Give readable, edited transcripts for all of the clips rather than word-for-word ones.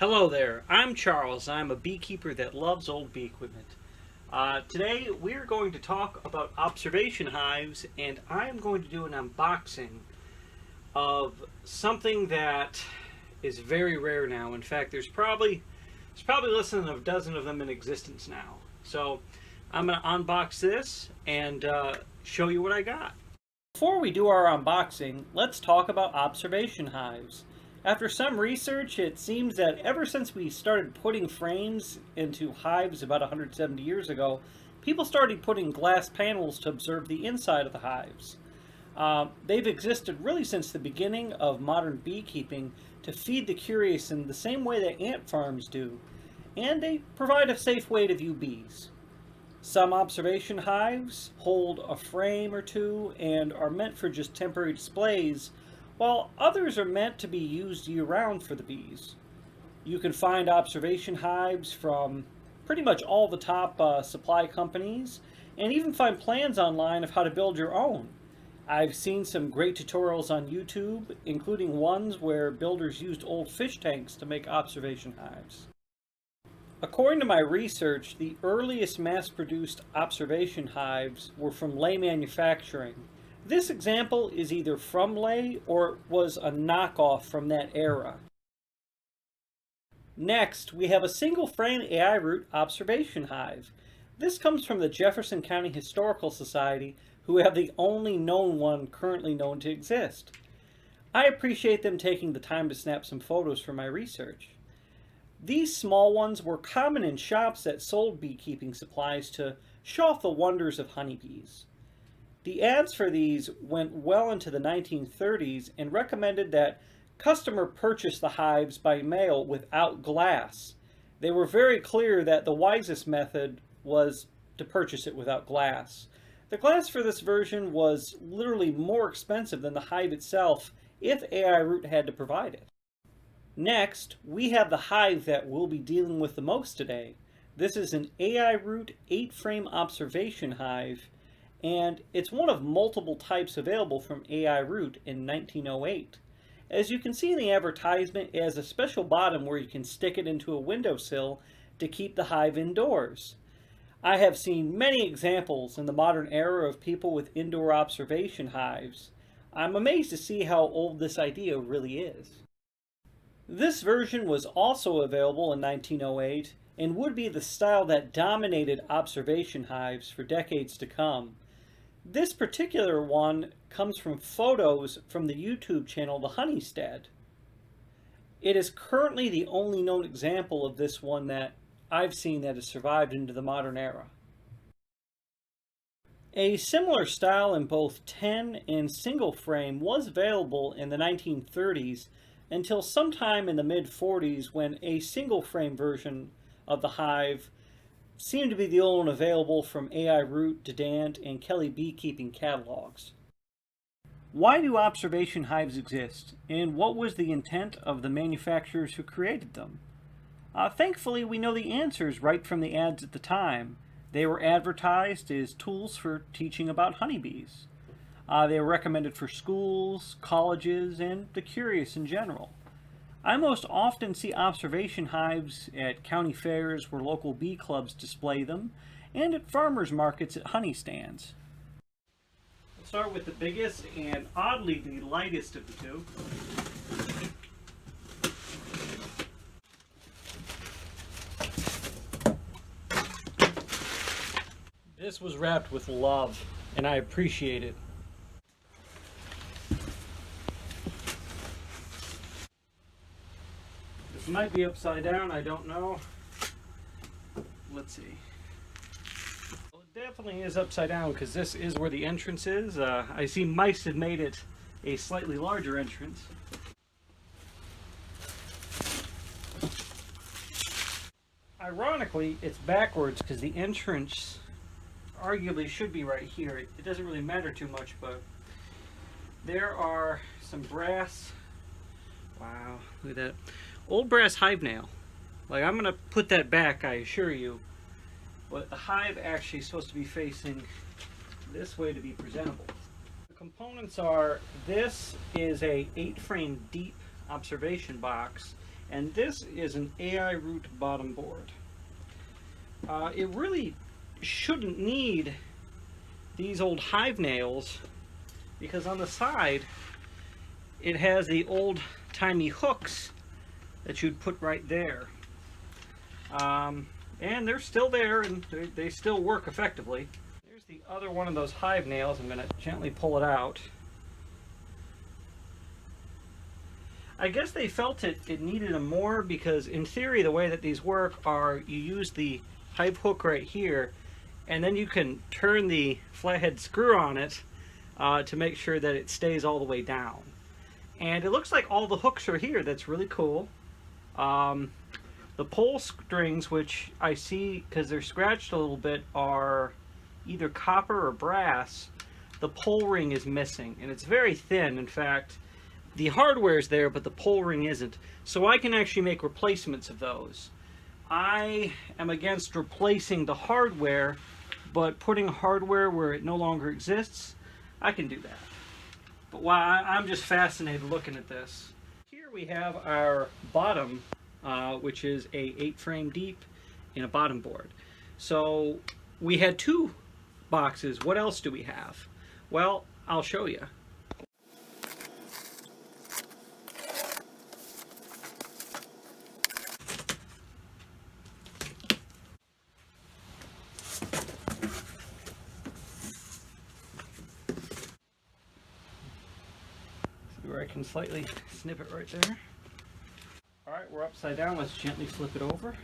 Hello there, I'm Charles. I'm a beekeeper that loves old bee equipment. Today we're going to talk about observation hives, and I'm going to do an unboxing of something that is very rare now. In fact, there's probably less than a dozen of them in existence now. So I'm going to unbox this and show you what I got. Before we do our unboxing, let's talk about observation hives. After some research, it seems that ever since we started putting frames into hives about 170 years ago, people started putting glass panels to observe the inside of the hives. They've existed really since the beginning of modern beekeeping to feed the curious in the same way that ant farms do, and they provide a safe way to view bees. Some observation hives hold a frame or two and are meant for just temporary displays, while others are meant to be used year-round for the bees. You can find observation hives from pretty much all the top supply companies, and even find plans online of how to build your own. I've seen some great tutorials on YouTube, including ones where builders used old fish tanks to make observation hives. According to my research, the earliest mass-produced observation hives were from Ley manufacturing. This example is either from Ley or was a knockoff from that era. Next, we have a single-frame AI root observation hive. This comes from the Jefferson County Historical Society, who have the only known one currently known to exist. I appreciate them taking the time to snap some photos for my research. These small ones were common in shops that sold beekeeping supplies to show off the wonders of honeybees. The ads for these went well into the 1930s and recommended that customer purchase the hives by mail without glass. They were very clear that the wisest method was to purchase it without glass. The glass for this version was literally more expensive than the hive itself if AI Root had to provide it. Next, we have the hive that we'll be dealing with the most today. This is an AI Root 8-frame observation hive, and it's one of multiple types available from AI Root in 1908. As you can see in the advertisement, it has a special bottom where you can stick it into a windowsill to keep the hive indoors. I have seen many examples in the modern era of people with indoor observation hives. I'm amazed to see how old this idea really is. This version was also available in 1908 and would be the style that dominated observation hives for decades to come. This particular one comes from photos from the YouTube channel The Honeystead. It is currently the only known example of this one that I've seen that has survived into the modern era. A similar style in both 10 and single frame was available in the 1930s until sometime in the mid-40s when a single frame version of the hive seemed to be the only one available from AI Root, Dedant, and Kelly Beekeeping catalogs. Why do observation hives exist, and what was the intent of the manufacturers who created them? Thankfully, we know the answers right from the ads at the time. They were advertised as tools for teaching about honeybees. They were recommended for schools, colleges, and the curious in general. I most often see observation hives at county fairs where local bee clubs display them, and at farmers markets at honey stands. Let's start with the biggest and oddly the lightest of the two. This was wrapped with love, and I appreciate it. This might be upside down, I don't know. Let's see. Well, it definitely is upside down because this is where the entrance is. I see mice have made it a slightly larger entrance. Ironically, it's backwards because the entrance arguably should be right here. It doesn't really matter too much, but there are some brass. Wow, look at that. Old brass hive nail. Like, I'm going to put that back, I assure you. But the hive actually is supposed to be facing this way to be presentable. The components are, this is a 8-frame deep observation box, And this is an AI root bottom board. It really shouldn't need these old hive nails, because on the side it has the old timey hooks that you'd put right there. And they're still there, and they still work effectively. Here's the other one of those hive nails. I'm going to gently pull it out. I guess they felt it needed them more, because in theory the way that these work are you use the hive hook right here, and then you can turn the flathead screw on it to make sure that it stays all the way down. And it looks like all the hooks are here. That's really cool. The pull strings, which I see because they're scratched a little bit, are either copper or brass. The pull ring is missing, and it's very thin. In fact, the hardware is there, but the pull ring isn't. So I can actually make replacements of those. I am against replacing the hardware, but putting hardware where it no longer exists, I can do that. But I'm just fascinated looking at this. Here we have our bottom, which is a 8-frame deep in a bottom board. So we had 2 boxes. What else do we have? Well, I'll show you. Where I can slightly snip it right there. Alright, we're upside down. Let's gently flip it over.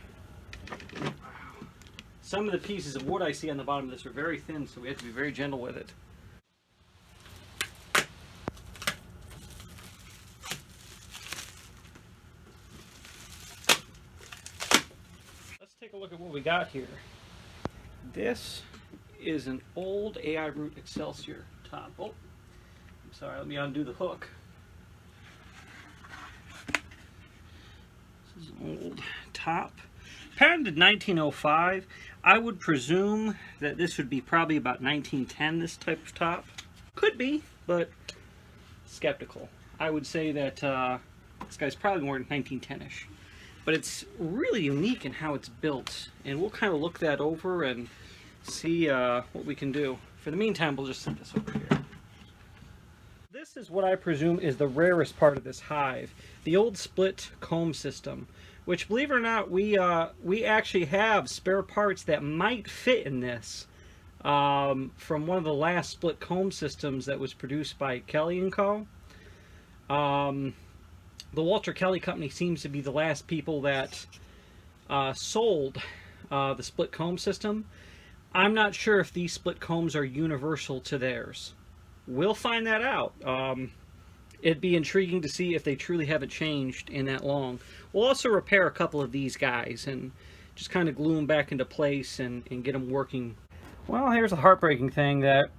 Some of the pieces of wood I see on the bottom of this are very thin, so we have to be very gentle with it. Let's take a look at what we got here. This is an old AI root Excelsior top. Oh, I'm sorry, let me undo the hook. This is an old top. Patented 1905. I would presume that this would be probably about 1910, this type of top. Could be, but skeptical. I would say that this guy's probably more than 1910-ish. But it's really unique in how it's built, and we'll kind of look that over and see what we can do. For the meantime, we'll just set this over here. This is what I presume is the rarest part of this hive, the old split comb system, which, believe it or not, we actually have spare parts that might fit in this from one of the last split comb systems that was produced by Kelly & Co. The Walter Kelly Company seems to be the last people that sold the split comb system. I'm not sure if these split combs are universal to theirs. We'll find that out. It'd be intriguing to see if they truly haven't changed in that long. We'll also repair a couple of these guys and just kind of glue them back into place and get them working. Well, here's a heartbreaking thing that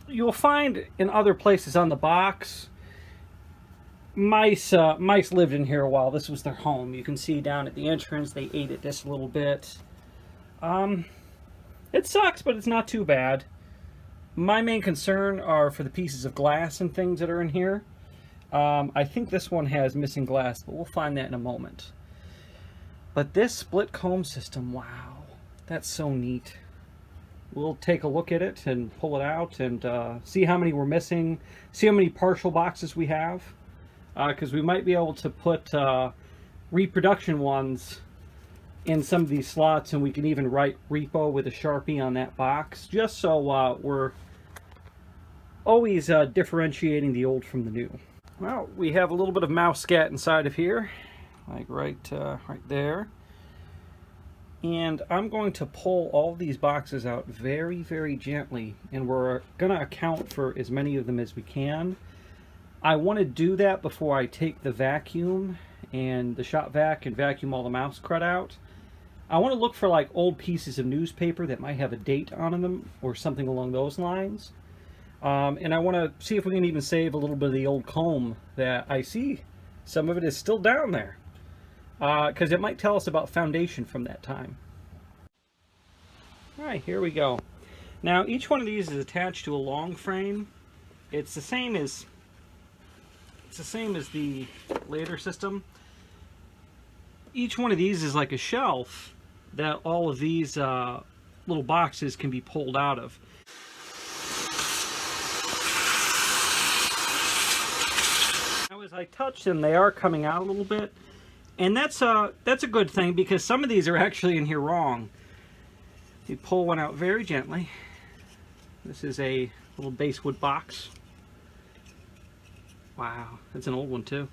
you'll find in other places on the box. Mice lived in here a while. This was their home. You can see down at the entrance they ate at this a little bit. It sucks, but it's not too bad. My main concern are for the pieces of glass and things that are in here. I think this one has missing glass, but we'll find that in a moment. But this split comb system, wow, that's so neat. We'll take a look at it and pull it out and see how many we're missing, see how many partial boxes we have, because we might be able to put reproduction ones in some of these slots, and we can even write repo with a Sharpie on that box, just so we're always differentiating the old from the new. Well, we have a little bit of mouse scat inside of here, like right there. And I'm going to pull all these boxes out very, very gently, and we're going to account for as many of them as we can. I want to do that before I take the vacuum and the shop vac and vacuum all the mouse crud out. I want to look for like old pieces of newspaper that might have a date on them or something along those lines. And I want to see if we can even save a little bit of the old comb that I see. Some of it is still down there. Because it might tell us about foundation from that time. Alright, here we go. Now, each one of these is attached to a long frame. It's the same as the later system. each one of these is like a shelf that all of these little boxes can be pulled out of. Now as I touch them, they are coming out a little bit, and that's a good thing, because some of these are actually in here wrong. You pull one out very gently. This is a little basswood box. Wow, that's an old one too.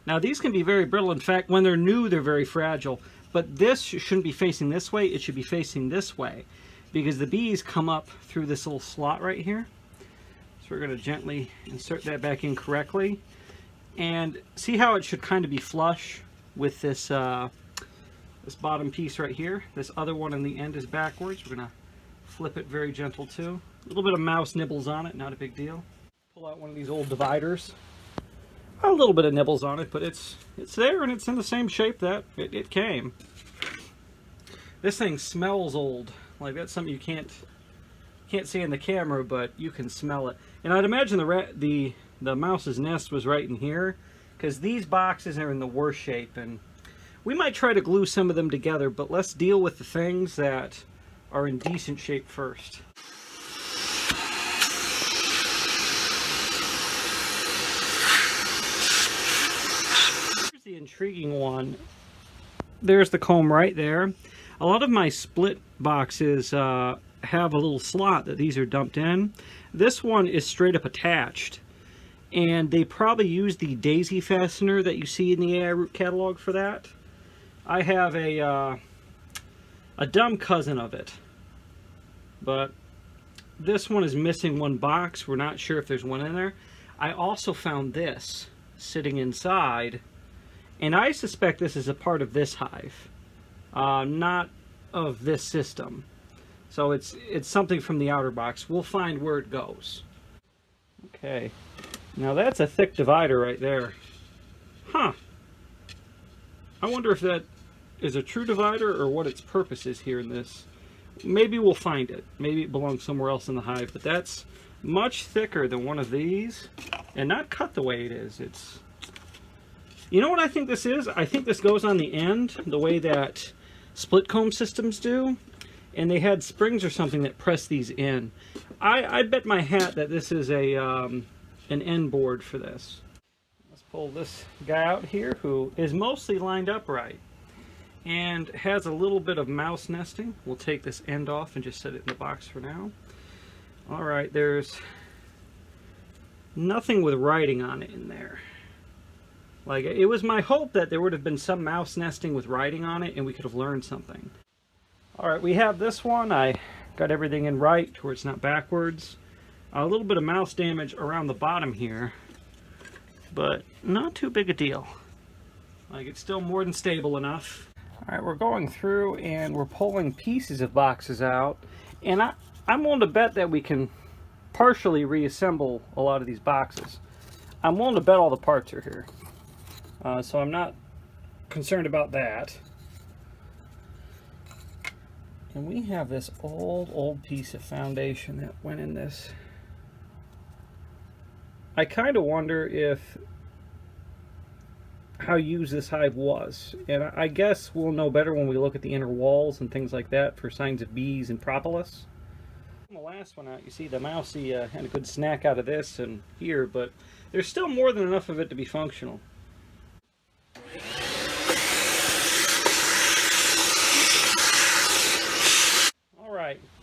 Now these can be very brittle. In fact, when they're new, they're very fragile. But this shouldn't be facing this way. It should be facing this way, because the bees come up through this little slot right here. So we're going to gently insert that back in correctly. And see how it should kind of be flush with this this bottom piece right here. This other one on the end is backwards. We're going to flip it very gentle too. A little bit of mouse nibbles on it, not a big deal. Pull out one of these old dividers. A little bit of nibbles on it, but it's there, and it's in the same shape that it came. This thing smells old. Like, that's something you can't see in the camera, but you can smell it. And I'd imagine the mouse's nest was right in here, because these boxes are in the worst shape. And we might try to glue some of them together, but let's deal with the things that are in decent shape first. The intriguing one, there's the comb right there. A lot of my split boxes have a little slot that these are dumped in. This one is straight up attached, and they probably use the daisy fastener that you see in the AI Root catalog for that. I have a dumb cousin of it, but this one is missing one box. We're not sure if there's one in there. I also found this sitting inside, and I suspect this is a part of this hive, not of this system. So it's something from the outer box. We'll find where it goes. Okay, now that's a thick divider right there. Huh. I wonder if that is a true divider or what its purpose is here in this. Maybe we'll find it. Maybe it belongs somewhere else in the hive, but that's much thicker than one of these, and not cut the way it is. It's... You know what I think this is? I think this goes on the end, the way that split comb systems do. And they had springs or something that press these in. I bet my hat that this is an end board for this. Let's pull this guy out here, who is mostly lined upright and has a little bit of mouse nesting. We'll take this end off and just set it in the box for now. All right, there's nothing with writing on it in there. Like, it was my hope that there would have been some mouse nesting with writing on it and we could have learned something. Alright, we have this one. I got everything in right to where it's not backwards. A little bit of mouse damage around the bottom here, but not too big a deal. Like, it's still more than stable enough. Alright, we're going through and we're pulling pieces of boxes out, and I'm willing to bet that we can partially reassemble a lot of these boxes. I'm willing to bet all the parts are here. So I'm not concerned about that. And we have this old piece of foundation that went in this. I kind of wonder how used this hive was. And I guess we'll know better when we look at the inner walls and things like that for signs of bees and propolis. On the last one out, you see the mousey had a good snack out of this and here, but there's still more than enough of it to be functional.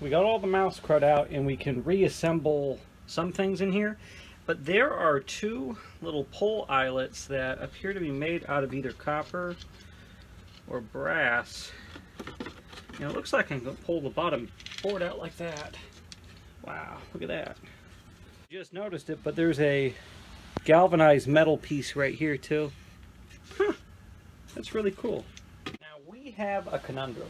We got all the mouse crud out, and we can reassemble some things in here, but there are two little pull eyelets that appear to be made out of either copper or brass. And it looks like I can pull the bottom board out like that. Wow, look at that. Just noticed it, but there's a galvanized metal piece right here too. Huh, that's really cool. Now we have a conundrum.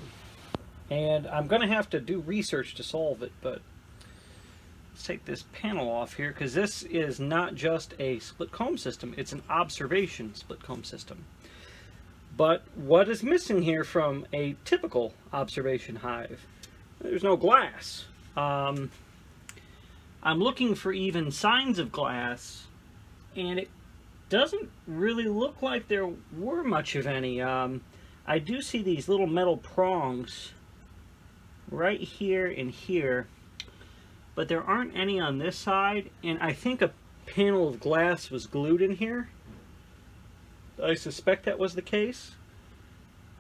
And I'm going to have to do research to solve it, but let's take this panel off here, because this is not just a split comb system, it's an observation split comb system. But what is missing here from a typical observation hive? There's no glass. I'm looking for even signs of glass, and it doesn't really look like there were much of any. I do see these little metal prongs right here and here, but there aren't any on this side, and I think a panel of glass was glued in here. I suspect that was the case.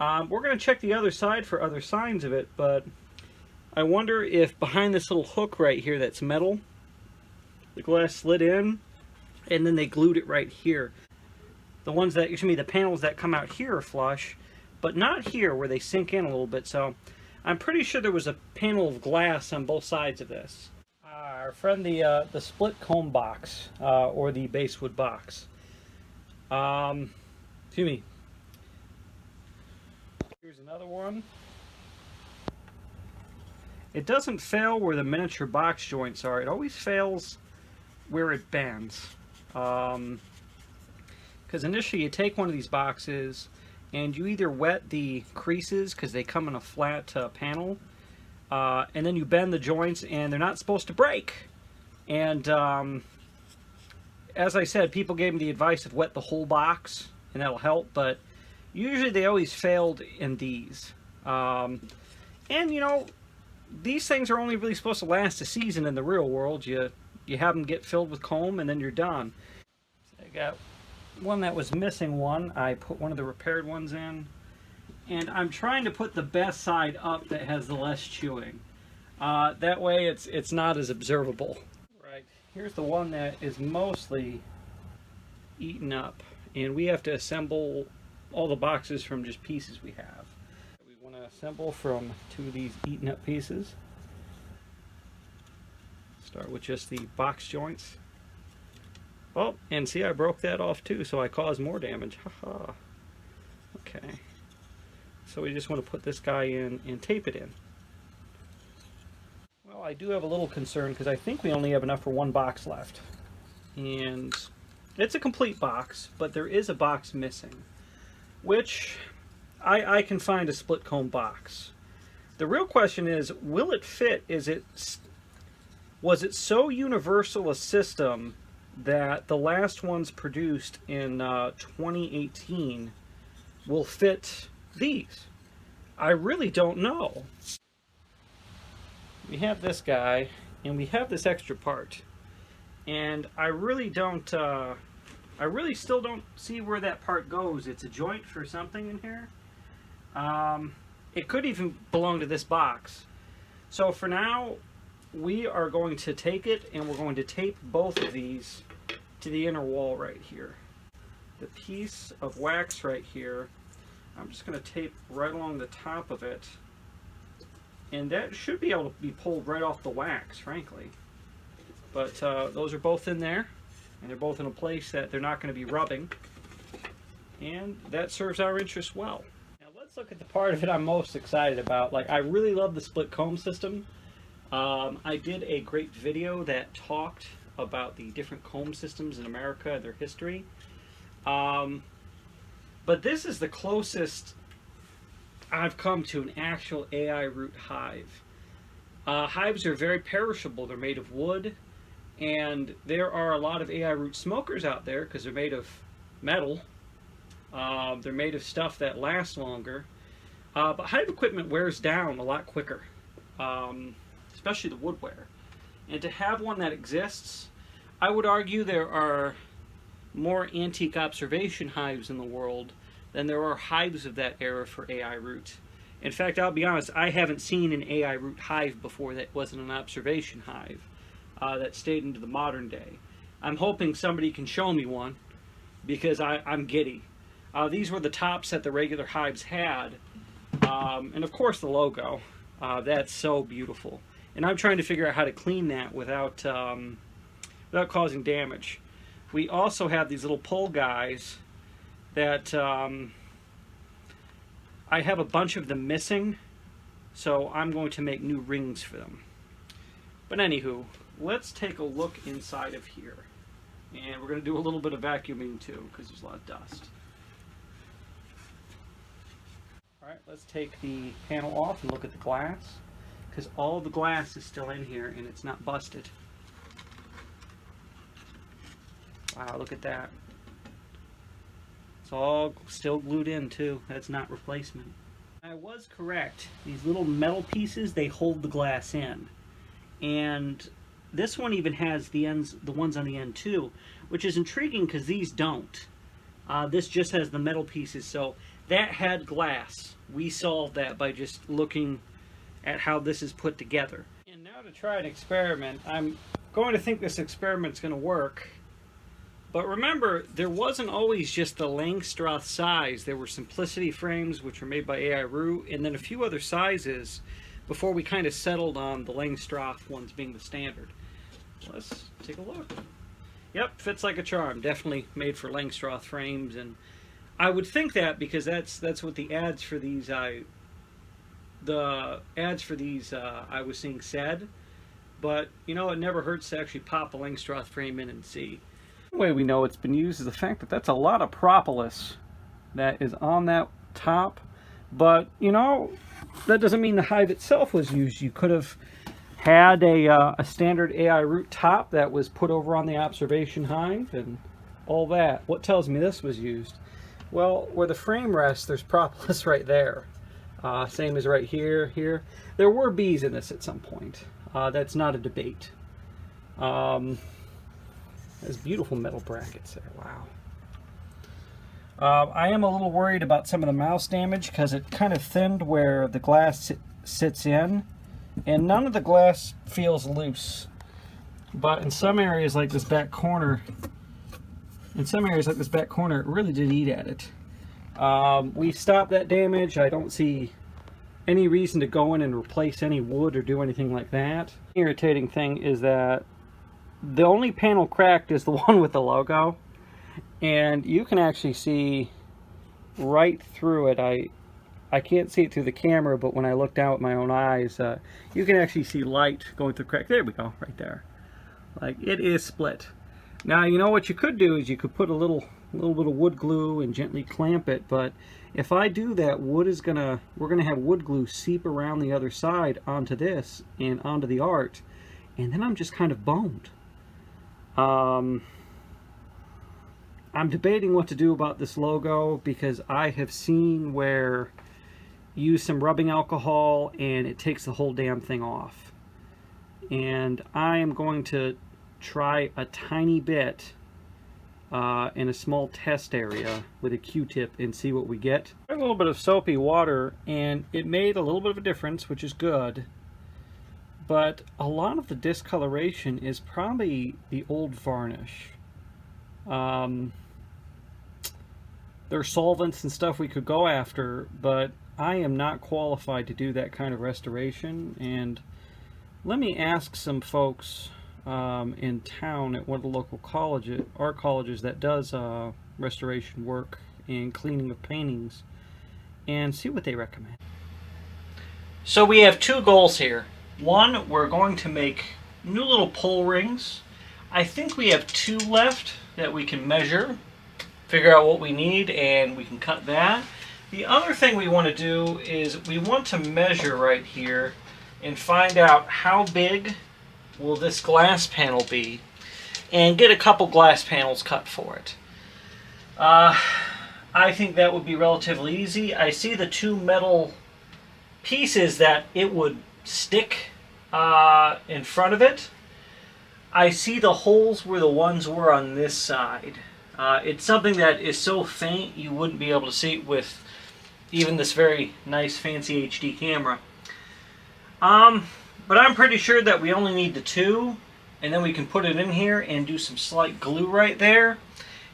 We're going to check the other side for other signs of it, but I wonder if behind this little hook right here that's metal, the glass slid in and then they glued it right here. The ones that, excuse me, the panels that come out here are flush, but not here where they sink in a little bit. So I'm pretty sure there was a panel of glass on both sides of this. Our friend, the split comb box, or the basswood box. Excuse me. Here's another one. It doesn't fail where the miniature box joints are. It always fails where it bends. Because initially you take one of these boxes and you either wet the creases because they come in a flat panel, and then you bend the joints and they're not supposed to break. And as I said, people gave me the advice of wet the whole box and that'll help, but usually they always failed in these. And you know, these things are only really supposed to last a season in the real world. You have them get filled with comb and then you're done. So I got one that was missing one. I put one of the repaired ones in, and I'm trying to put the best side up that has the less chewing. That way it's not as observable. Right, here's the one that is mostly eaten up, and we have to assemble all the boxes from just pieces we have. We want to assemble from two of these eaten up pieces. Start with just the box joints. Oh, and see, I broke that off too, so I caused more damage. Haha. Okay. So we just want to put this guy in and tape it in. Well, I do have a little concern because I think we only have enough for one box left. And it's a complete box, but there is a box missing, which I can find a split comb box. The real question is, will it fit? Was it so universal a system that the last ones produced in 2018 will fit these? I really don't know. We have this guy, and we have this extra part, and I really still don't see where that part goes. It's a joint for something in here. It could even belong to this box. So for now, we are going to take it and we're going to tape both of these to the inner wall right here. The piece of wax right here, I'm just going to tape right along the top of it, and that should be able to be pulled right off the wax, frankly. But those are both in there, and they're both in a place that they're not going to be rubbing, and that serves our interest well. Now let's look at the part of it I'm most excited about. Like, I really love the split comb system. I did a great video that talked about the different comb systems in America and their history. But this is the closest I've come to an actual AI root hive. Hives are very perishable. They're made of wood, and there are a lot of AI root smokers out there because they're made of metal. They're made of stuff that lasts longer. But hive equipment wears down a lot quicker. Especially the woodware. And to have one that exists, I would argue there are more antique observation hives in the world than there are hives of that era for AI root. In fact, I'll be honest, I haven't seen an AI root hive before that wasn't an observation hive that stayed into the modern day. I'm hoping somebody can show me one because I'm giddy. These were the tops that the regular hives had, and of course the logo. That's so beautiful. And I'm trying to figure out how to clean that without causing damage. We also have these little pull guys that I have a bunch of them missing, so I'm going to make new rings for them. But anywho, let's take a look inside of here. And we're going to do a little bit of vacuuming too, because there's a lot of dust. Alright, let's take the panel off and look at the glass, because all the glass is still in here and it's not busted. Wow, look at that. It's all still glued in too. That's not replacement. I was correct. These little metal pieces, they hold the glass in. And this one even has the ends, the ones on the end too, which is intriguing because these don't. This just has the metal pieces, so that had glass. We solved that by just looking at how this is put together. And now to try an experiment. I'm going to think this experiment's going to work. But remember, there wasn't always just the Langstroth size. There were simplicity frames, which were made by AI Root, and then a few other sizes before we kind of settled on the Langstroth ones being the standard. Let's take a look. Yep, fits like a charm. Definitely made for Langstroth frames, and I would think that because that's what the ads for these I was seeing said. But you know, it never hurts to actually pop a Langstroth frame in and see. The way we know it's been used is the fact that that's a lot of propolis that is on that top. But you know, that doesn't mean the hive itself was used. You could have had a standard AI root top that was put over on the observation hive and all that. What tells me this was used? Well, where the frame rests, there's propolis right there. Same as right here. There were bees in this at some point. That's not a debate. There's beautiful metal brackets there. Wow. I am a little worried about some of the mouse damage because it kind of thinned where the glass sits in, and none of the glass feels loose. But in some areas like this back corner, it really did eat at it. We stopped that damage. I don't see any reason to go in and replace any wood or do anything like that. The irritating thing is that the only panel cracked is the one with the logo, and you can actually see right through it. I can't see it through the camera, but when I look down with my own eyes, you can actually see light going through the crack. There we go, right there. Like, it is split. Now, you know what you could do is you could put a little bit of wood glue and gently clamp it, but if I do that, we're gonna have wood glue seep around the other side onto this and onto the art, and then I'm just kind of boned. I'm debating what to do about this logo because I have seen where you use some rubbing alcohol and it takes the whole damn thing off. And I am going to try a tiny bit in a small test area with a Q-tip and see what we get. A little bit of soapy water, and it made a little bit of a difference, which is good. But a lot of the discoloration is probably the old varnish. There are solvents and stuff we could go after, but I am not qualified to do that kind of restoration. And let me ask some folks in town at one of the local art colleges that does restoration work and cleaning of paintings and see what they recommend. So we have two goals here. One, we're going to make new little pull rings. I think we have two left that we can measure, figure out what we need, and we can cut that. The other thing we want to do is we want to measure right here and find out how big will this glass panel be and get a couple glass panels cut for it. I think that would be relatively easy. I see the two metal pieces that it would stick in front of it. I see the holes where the ones were on this side. It's something that is so faint you wouldn't be able to see it with even this very nice fancy HD camera. But I'm pretty sure that we only need the two, and then we can put it in here and do some slight glue right there,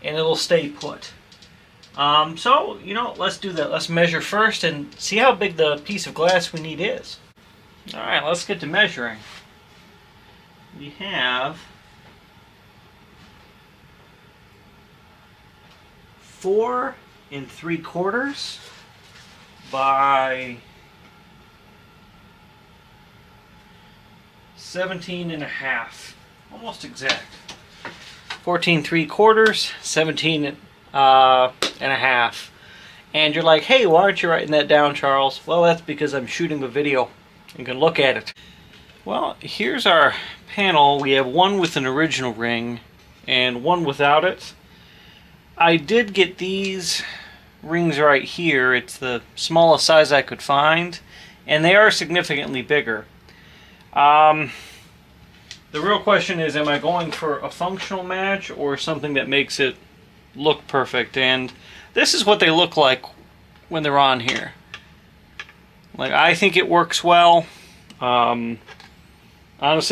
and it'll stay put. So, you know, let's do that. Let's measure first and see how big the piece of glass we need is. Alright, let's get to measuring. We have 4 3/4 by 17.5, almost exact. 14 3/4, 17.5. And you're like, hey, why aren't you writing that down, Charles? Well, that's because I'm shooting a video. You can look at it. Well, here's our panel. We have one with an original ring and one without it. I did get these rings right here. It's the smallest size I could find, and they are significantly bigger. The real question is, am I going for a functional match or something that makes it look perfect? And this is what they look like when they're on here. Like, I think it works well. Honestly,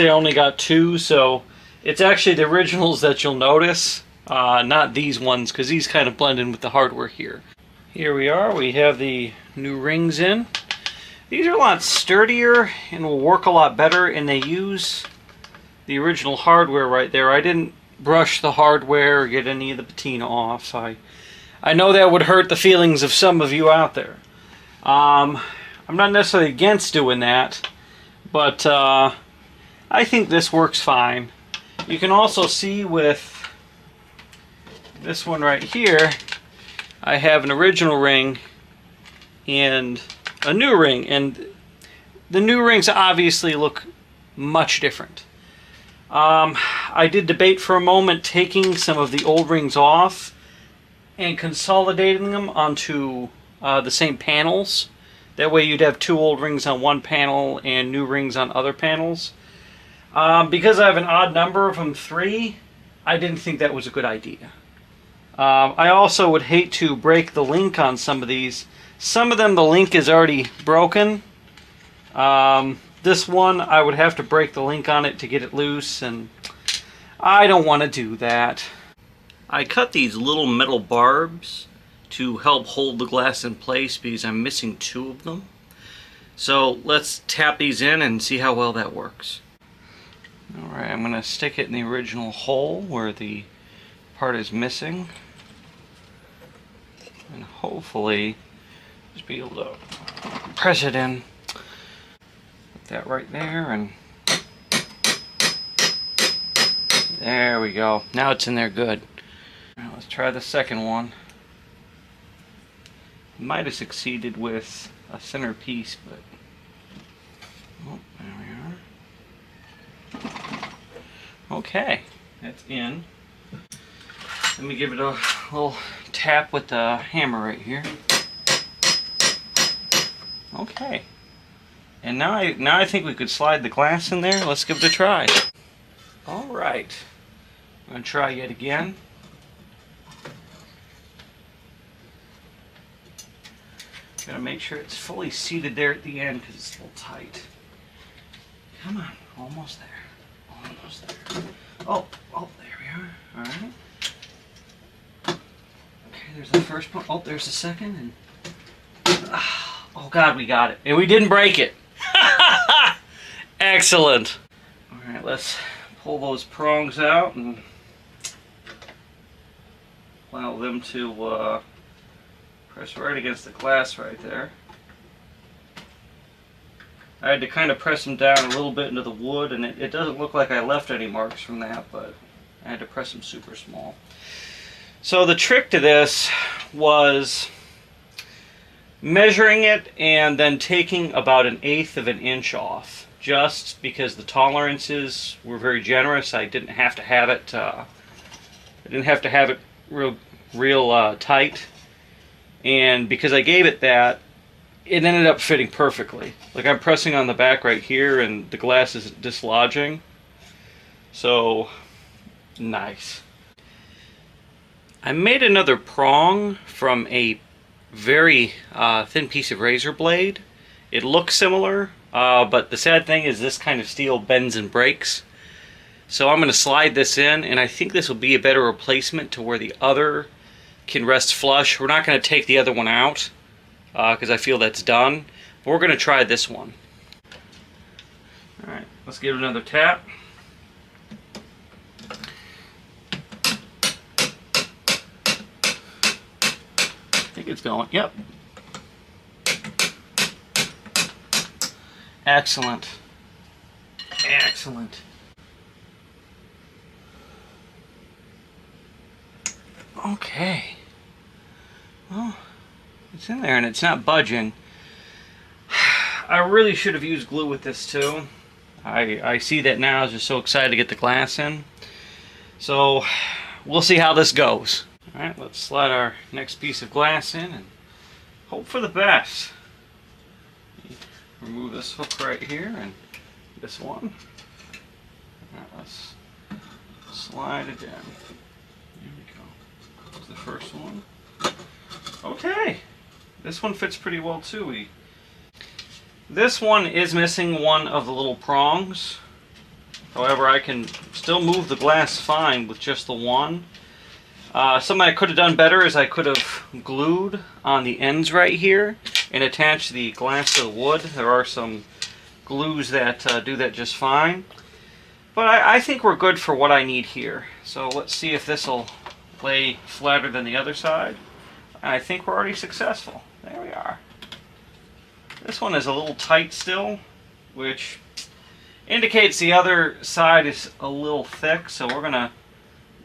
I only got two, so it's actually the originals that you'll notice, not these ones, because these kind of blend in with the hardware here. Here we are, we have the new rings in. These are a lot sturdier and will work a lot better, and they use the original hardware right there. I didn't brush the hardware or get any of the patina off. I know that would hurt the feelings of some of you out there. I'm not necessarily against doing that, but I think this works fine. You can also see with this one right here, I have an original ring and a new ring, and the new rings obviously look much different. I did debate for a moment taking some of the old rings off and consolidating them onto the same panels. That way you'd have two old rings on one panel and new rings on other panels. Because I have an odd number of them, 3, I didn't think that was a good idea. I also would hate to break the link on some of these. Some of them, the link is already broken. This one, I would have to break the link on it to get it loose, and I don't want to do that. I cut these little metal barbs to help hold the glass in place because I'm missing 2 of them. So let's tap these in and see how well that works. Alright, I'm going to stick it in the original hole where the part is missing. And hopefully just be able to press it in. Put that right there, and there we go. Now it's in there good. Now let's try the second one. Might have succeeded with a thinner piece, but oh, there we are. Okay, that's in. Let me give it a little tap with the hammer right here. Okay. And now I think we could slide the glass in there. Let's give it a try. All right. I'm going to try yet again. Got to make sure it's fully seated there at the end because it's a little tight. Come on. Almost there. Almost there. Oh, there we are. All right. Okay, there's the first one. Oh, there's the second. And oh, God, we got it. And we didn't break it. Excellent. All right, let's pull those prongs out and allow them to press right against the glass right there. I had to kind of press them down a little bit into the wood, and it doesn't look like I left any marks from that, but I had to press them super small. So the trick to this was measuring it and then taking about 1/8 of an inch off, just because the tolerances were very generous. I didn't have to have it. Real tight, and because I gave it that, it ended up fitting perfectly. Like, I'm pressing on the back right here, and the glass is dislodging. So nice. I made another prong from a very thin piece of razor blade. It looks similar, but the sad thing is this kind of steel bends and breaks. So I'm going to slide this in, and I think this will be a better replacement to where the other can rest flush. We're not going to take the other one out because I feel that's done. But we're going to try this one. Alright, let's give it another tap. I think it's going. Yep. Excellent. Excellent. Okay. Well, it's in there and it's not budging. I really should have used glue with this too. I see that now. I was just so excited to get the glass in. So we'll see how this goes. Alright, let's slide our next piece of glass in and hope for the best. Remove this hook right here and this one. Alright, let's slide it in. There we go. There's the first one. Okay, this one fits pretty well too. This one is missing one of the little prongs. However, I can still move the glass fine with just the one. Something I could have done better is I could have glued on the ends right here and attached the glass to the wood. There are some glues that do that just fine. But I think we're good for what I need here. So let's see if this will lay flatter than the other side. I think we're already successful. There we are. This one is a little tight still, which indicates the other side is a little thick, so we're going to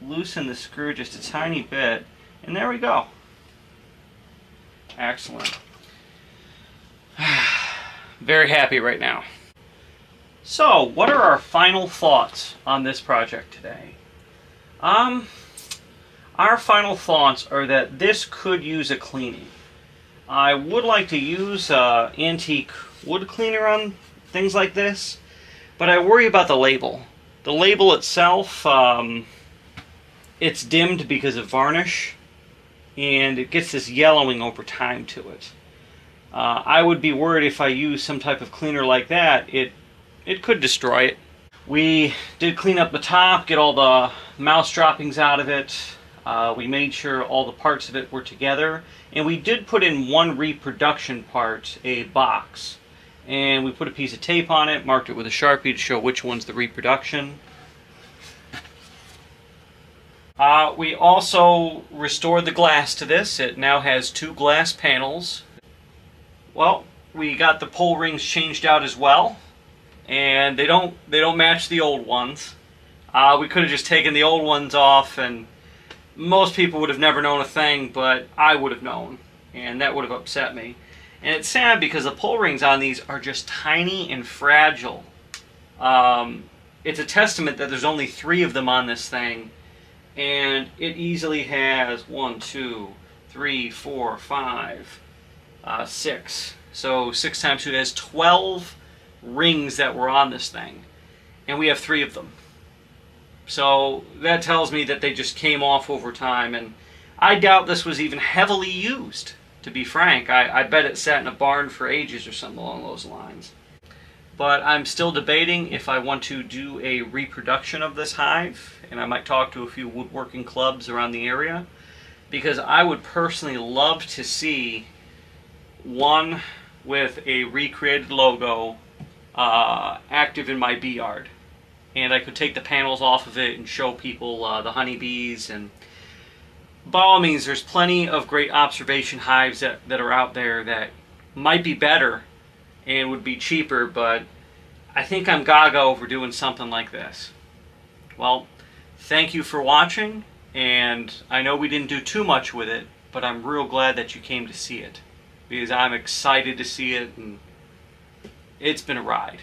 loosen the screw just a tiny bit, and there we go. Excellent. Very happy right now. So, what are our final thoughts on this project today? Our final thoughts are that this could use a cleaning. I would like to use antique wood cleaner on things like this, but I worry about the label. The label itself, it's dimmed because of varnish, and it gets this yellowing over time to it. I would be worried if I use some type of cleaner like that, it could destroy it. We did clean up the top, get all the mouse droppings out of it. We made sure all the parts of it were together, and we did put in one reproduction part, a box, and we put a piece of tape on it, marked it with a Sharpie to show which one's the reproduction. We also restored the glass to this. It now has 2 glass panels. Well, we got the pole rings changed out as well, and they don't match the old ones. We could have just taken the old ones off, and most people would have never known a thing, but I would have known, and that would have upset me. And it's sad because the pole rings on these are just tiny and fragile. It's a testament that there's only 3 of them on this thing, and it easily has 1, 2, 3, 4, 5, 6. So 6 times 2 has 12 rings that were on this thing, and we have 3 of them. So that tells me that they just came off over time, and I doubt this was even heavily used, to be frank. I bet it sat in a barn for ages or something along those lines. But I'm still debating if I want to do a reproduction of this hive, and I might talk to a few woodworking clubs around the area, because I would personally love to see one with a recreated logo active in my bee yard. And I could take the panels off of it and show people the honeybees. And by all means, there's plenty of great observation hives that are out there that might be better and would be cheaper, but I think I'm gaga over doing something like this. Well, thank you for watching, and I know we didn't do too much with it, but I'm real glad that you came to see it, because I'm excited to see it, and it's been a ride.